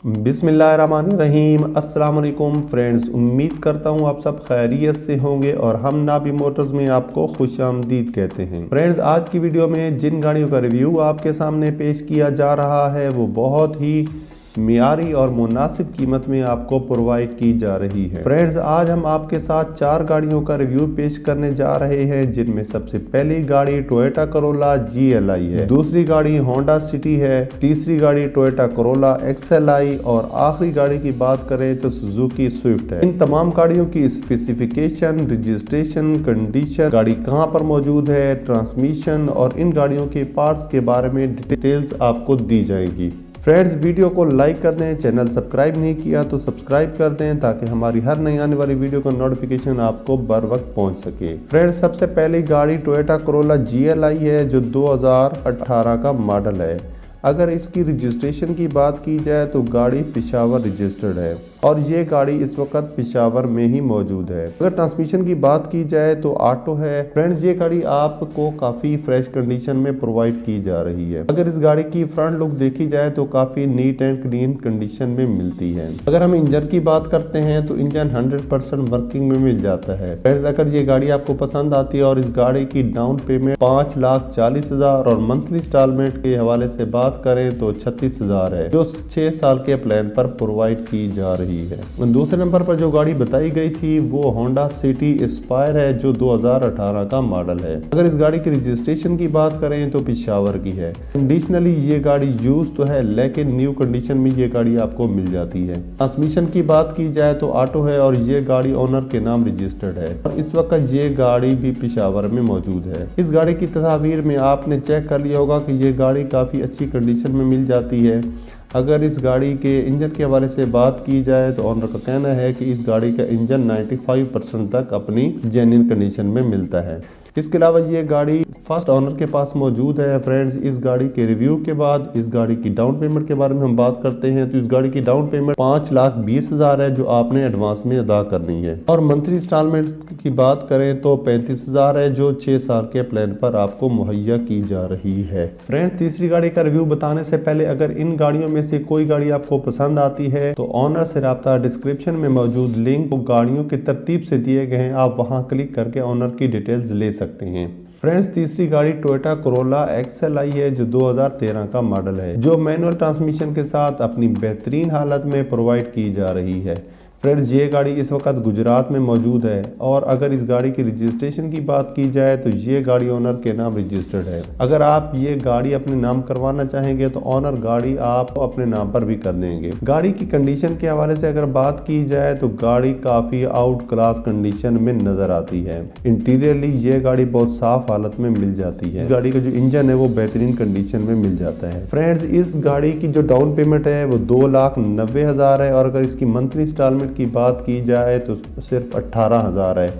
बिस्मिल्लाहिर्रहमानिर्रहीम। अस्सलाम वालेकुम फ्रेंड्स, उम्मीद करता हूँ आप सब खैरियत से होंगे और हम नाबी मोटर्स में आपको खुशामदीद कहते हैं। फ्रेंड्स, आज की वीडियो में जिन गाड़ियों का रिव्यू आपके सामने पेश किया जा रहा है वो बहुत ही मियारी और मुनासिब कीमत में आपको प्रोवाइड की जा रही है। फ्रेंड्स, आज हम आपके साथ 4 गाड़ियों का रिव्यू पेश करने जा रहे हैं, जिनमें सबसे पहली गाड़ी टोयोटा करोला GLI है, दूसरी गाड़ी होंडा सिटी है, तीसरी गाड़ी टोयोटा करोला XLI और आखिरी गाड़ी की बात करें तो सुजुकी स्विफ्ट है। इन तमाम गाड़ियों की स्पेसिफिकेशन, रजिस्ट्रेशन, कंडीशन, गाड़ी कहां पर मौजूद है, ट्रांसमिशन और इन गाड़ियों के पार्ट्स के बारे में डिटेल्स आपको दी जाएगी। फ्रेंड्स, वीडियो को लाइक कर दें, चैनल सब्सक्राइब नहीं किया तो सब्सक्राइब कर दें ताकि हमारी हर नई आने वाली वीडियो का नोटिफिकेशन आपको बर वक्त पहुंच सके। फ्रेंड्स, सबसे पहली गाड़ी टोयोटा करोला GLI है जो 2018 का मॉडल है। अगर इसकी रजिस्ट्रेशन की बात की जाए तो गाड़ी पेशावर रजिस्टर्ड है और ये गाड़ी इस वक्त पेशावर में ही मौजूद है। अगर ट्रांसमिशन की बात की जाए तो ऑटो है। फ्रेंड्स, ये गाड़ी आपको काफ़ी फ्रेश कंडीशन में प्रोवाइड की जा रही है। अगर इस गाड़ी की फ्रंट लुक देखी जाए तो काफ़ी नीट एंड क्लीन कंडीशन में मिलती है। अगर हम इंजन की बात करते हैं तो इंजन 100% वर्किंग में मिल जाता है। फ्रेंड्स, अगर ये गाड़ी आपको पसंद आती है और इस गाड़ी की डाउन पेमेंट 5,40,000 और मंथली इंस्टॉलमेंट के हवाले से बात करें तो 36,000 है, जो 6 साल के प्लान पर प्रोवाइड की जा रही है। दूसरे नंबर पर जो गाड़ी बताई गई थी वो होंडा सिटी एस्पायर है जो 2018 का मॉडल है। अगर इस गाड़ी की रजिस्ट्रेशन की बात करें तो पेशावर की है। कंडीशनली ये गाड़ी यूज तो है लेकिन न्यू कंडीशन में ये गाड़ी आपको मिल जाती है। ट्रांसमिशन की बात की जाए तो ऑटो है और ये गाड़ी ओनर के नाम रजिस्टर्ड है और इस वक्त ये गाड़ी भी पेशावर में मौजूद है। इस गाड़ी की तस्वीर में आपने चेक कर लिया होगा कि ये गाड़ी काफी अच्छी कंडीशन में मिल जाती है। अगर इस गाड़ी के इंजन के हवाले से बात की जाए तो ऑनर का कहना है कि इस गाड़ी का इंजन 95% तक अपनी जेन्युइन कंडीशन में मिलता है। इसके अलावा ये गाड़ी फर्स्ट ऑनर के पास मौजूद है। फ्रेंड्स, इस गाड़ी के रिव्यू के बाद इस गाड़ी की डाउन पेमेंट के बारे में हम बात करते हैं तो इस गाड़ी की डाउन पेमेंट 5,20,000 है जो आपने एडवांस में अदा करनी है और मंथली इंस्टॉलमेंट की बात करें तो 35,000 है जो 6 साल के प्लान पर आपको मुहैया की जा रही है। फ्रेंड्स, तीसरी गाड़ी का रिव्यू बताने से पहले अगर इन गाड़ियों में से कोई गाड़ी आपको पसंद आती है तो ऑनर से राब्ता डिस्क्रिप्शन में मौजूद लिंक वो गाड़ियों की तरतीब से दिए गए हैं, आप वहां क्लिक करके ऑनर की डिटेल्स ले सकते हैं। फ्रेंड्स, तीसरी गाड़ी टोयोटा करोला XLI है जो 2013 का मॉडल है, जो मैनुअल ट्रांसमिशन के साथ अपनी बेहतरीन हालत में प्रोवाइड की जा रही है। फ्रेंड्स, ये गाड़ी इस वक्त गुजरात में मौजूद है और अगर इस गाड़ी की रजिस्ट्रेशन की बात की जाए तो ये गाड़ी ओनर के नाम रजिस्टर्ड है। अगर आप ये गाड़ी अपने नाम करवाना चाहेंगे तो ऑनर गाड़ी आप अपने नाम पर भी कर देंगे। गाड़ी की कंडीशन के हवाले से अगर बात की जाए तो गाड़ी काफ़ी आउट क्लास कंडीशन में नज़र आती है। इंटीरियरली ये गाड़ी बहुत साफ हालत में मिल जाती है। इस गाड़ी का जो इंजन है वो बेहतरीन कंडीशन में मिल जाता है। फ्रेंड्स, इस गाड़ी की जो डाउन पेमेंट है वो 2,90,000 है और अगर इसकी मंथली इंस्टॉलमेंट की बात की जाए तो सिर्फ 18,000 है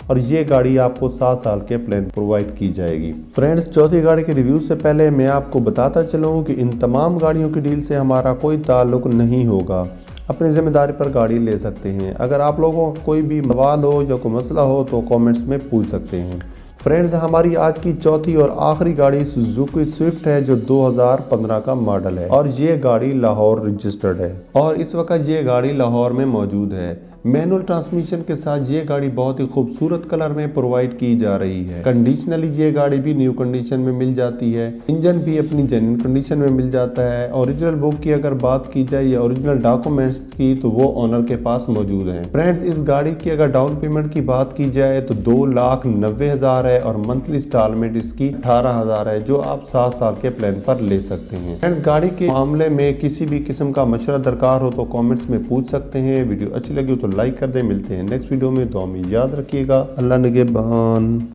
और ये गाड़ी आपको 7 साल के प्लान प्रोवाइड की जाएगी। फ्रेंड्स, चौथी गाड़ी के रिव्यू से पहले मैं आपको बताता चलूँ कि इन तमाम गाड़ियों की डील से हमारा कोई ताल्लुक नहीं होगा। अपनी जिम्मेदारी पर गाड़ी ले सकते हैं। अगर आप लोगों को कोई भी सवाल हो या कोई मसला हो तो कमेंट्स में पूछ सकते हैं। फ्रेंड्स, हमारी आज की चौथी और आखिरी गाड़ी सुजुकी स्विफ्ट है जो 2015 का मॉडल है और ये गाड़ी लाहौर रजिस्टर्ड है और इस वक्त ये गाड़ी लाहौर में मौजूद है। मैनुअल ट्रांसमिशन के साथ ये गाड़ी बहुत ही खूबसूरत कलर में प्रोवाइड की जा रही है। कंडीशनली ये गाड़ी भी न्यू कंडीशन में मिल जाती है। इंजन भी अपनी जेन्युइन कंडीशन में मिल जाता है। ओरिजिनल बुक की अगर बात की जाए या ओरिजिनल डॉक्यूमेंट्स की तो वो ओनर के पास मौजूद है। फ्रेंड्स, इस गाड़ी की अगर डाउन पेमेंट की बात की जाए तो 2,90,000 है और मंथली इंस्टॉलमेंट इसकी 18,000 है जो आप 7 साल के प्लान पर ले सकते हैं। फ्रेंड्स, गाड़ी के मामले में किसी भी किस्म का मशवरा दरकार हो तो कॉमेंट्स में पूछ सकते हैं। वीडियो अच्छी लगी तो लाइक कर दें। मिलते हैं नेक्स्ट वीडियो में, दुआ में याद रखिएगा। अल्लाह निगहबान।